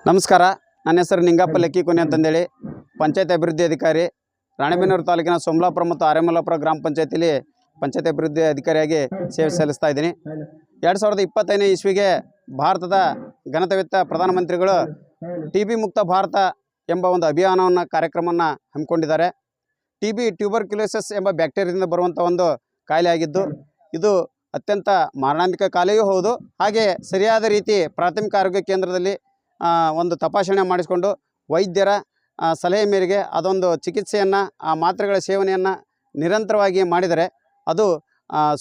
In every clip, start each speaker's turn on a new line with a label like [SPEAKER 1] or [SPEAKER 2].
[SPEAKER 1] ನಮಸ್ಕಾರ. ನನ್ನ ಹೆಸರು ನಿಂಗಪ್ಪ ಲೆಕ್ಕಿಕೊನೆ ಅಂತಂದೇಳಿ ಪಂಚಾಯತ್ ಅಭಿವೃದ್ಧಿ ಅಧಿಕಾರಿ, ರಾಣೆಬೆನ್ನೂರು ತಾಲೂಕಿನ ಸೋಮಲಾಪುರ ಮತ್ತು ಆರೇಮಲಾಪುರ ಗ್ರಾಮ ಪಂಚಾಯತಿಲಿ ಪಂಚಾಯತ್ ಅಭಿವೃದ್ಧಿ ಅಧಿಕಾರಿಯಾಗಿ ಸೇವೆ ಸಲ್ಲಿಸ್ತಾ ಇದ್ದೀನಿ. 2025ನೇ ಇಸ್ವಿಗೆ ಭಾರತದ ಘನತೆವೆತ್ತ ಪ್ರಧಾನಮಂತ್ರಿಗಳು TB ಮುಕ್ತ ಭಾರತ ಎಂಬ ಒಂದು ಅಭಿಯಾನವನ್ನು ಕಾರ್ಯಕ್ರಮವನ್ನು ಹಮ್ಮಿಕೊಂಡಿದ್ದಾರೆ. TB ಟ್ಯೂಬರ್ಕ್ಯುಲೋಸಿಸ್ ಎಂಬ ಬ್ಯಾಕ್ಟೀರಿಯಾದಿಂದ ಬರುವಂಥ ಒಂದು ಕಾಯಿಲೆ ಆಗಿದ್ದು, ಇದು ಅತ್ಯಂತ ಮಾರಣಾಂತಿಕ ಕಾಯಿಲೆಯೂ ಹೌದು. ಹಾಗೆ ಸರಿಯಾದ ರೀತಿ ಪ್ರಾಥಮಿಕ ಆರೋಗ್ಯ ಕೇಂದ್ರದಲ್ಲಿ ಒಂದು ತಪಾಸಣೆ ಮಾಡಿಸಿಕೊಂಡು ವೈದ್ಯರ ಸಲಹೆ ಮೇರೆಗೆ ಅದೊಂದು ಚಿಕಿತ್ಸೆಯನ್ನು, ಆ ಮಾತ್ರೆಗಳ ಸೇವನೆಯನ್ನು ನಿರಂತರವಾಗಿ ಮಾಡಿದರೆ ಅದು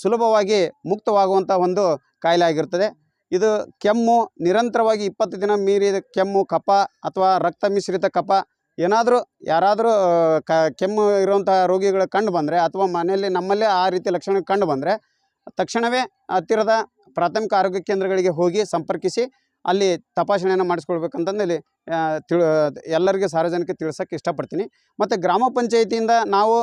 [SPEAKER 1] ಸುಲಭವಾಗಿ ಮುಕ್ತವಾಗುವಂಥ ಒಂದು ಕಾಯಿಲೆ ಆಗಿರುತ್ತದೆ. ಇದು ಕೆಮ್ಮು ನಿರಂತರವಾಗಿ 20 ದಿನ ಮೀರಿದ ಕೆಮ್ಮು, ಕಫ ಅಥವಾ ರಕ್ತ ಮಿಶ್ರಿತ ಕಫ ಯಾರಾದರೂ ಕೆಮ್ಮು ಇರುವಂಥ ರೋಗಿಗಳು ಕಂಡು ಬಂದರೆ ಅಥವಾ ಮನೆಯಲ್ಲಿ ನಮ್ಮಲ್ಲೇ ಆ ರೀತಿ ಲಕ್ಷಣ ಕಂಡು ಬಂದರೆ ತಕ್ಷಣವೇ ಹತ್ತಿರದ ಪ್ರಾಥಮಿಕ ಆರೋಗ್ಯ ಕೇಂದ್ರಗಳಿಗೆ ಹೋಗಿ ಸಂಪರ್ಕಿಸಿ ಅಲ್ಲಿ ತಪಾಸಣೆಯನ್ನು ಮಾಡಿಸ್ಕೊಳ್ಬೇಕಂತಂದೇಳಿ ಎಲ್ಲರಿಗೆ ಸಾರ್ವಜನಿಕ ತಿಳಿಸೋಕ್ಕೆ ಇಷ್ಟಪಡ್ತೀನಿ. ಮತ್ತು ಗ್ರಾಮ ಪಂಚಾಯಿತಿಯಿಂದ ನಾವು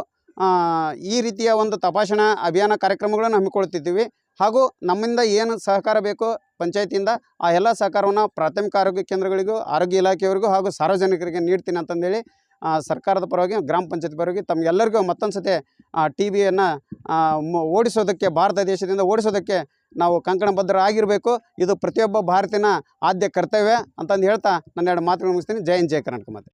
[SPEAKER 1] ಈ ರೀತಿಯ ಒಂದು ತಪಾಸಣಾ ಅಭಿಯಾನ ಕಾರ್ಯಕ್ರಮಗಳನ್ನು ಹಮ್ಮಿಕೊಳ್ತಿದ್ದೀವಿ. ಹಾಗೂ ನಮ್ಮಿಂದ ಏನು ಸಹಕಾರ ಬೇಕೋ ಪಂಚಾಯತಿಯಿಂದ ಆ ಎಲ್ಲ ಸಹಕಾರವನ್ನು ಪ್ರಾಥಮಿಕ ಆರೋಗ್ಯ ಕೇಂದ್ರಗಳಿಗೂ, ಆರೋಗ್ಯ ಇಲಾಖೆಯವರಿಗೂ ಹಾಗೂ ಸಾರ್ವಜನಿಕರಿಗೆ ನೀಡ್ತೀನಿ ಅಂತಂದೇಳಿ ಸರ್ಕಾರದ ಪರವಾಗಿ, ಗ್ರಾಮ ಪಂಚಾಯತ್ ಪರವಾಗಿ ತಮಗೆಲ್ಲರಿಗೂ ಮತ್ತೊಂದು ಸತಿ TBಯನ್ನು ಓಡಿಸೋದಕ್ಕೆ, ಭಾರತ ದೇಶದಿಂದ ಓಡಿಸೋದಕ್ಕೆ ನಾವು ಕಂಕಣಬದ್ಧರಾಗಿರಬೇಕು. ಇದು ಪ್ರತಿಯೊಬ್ಬ ಭಾರತೀಯನ ಆದ್ಯ ಕರ್ತವ್ಯ ಅಂತಂದು ಹೇಳ್ತಾ ನನ್ನ ಎರಡು ಮಾತುಗಳು ಮುಗಿಸ್ತೀನಿ. ಜೈ ಹಿಂದ್, ಜೈ ಕರ್ನಾಟಕ ಮಾತೆ.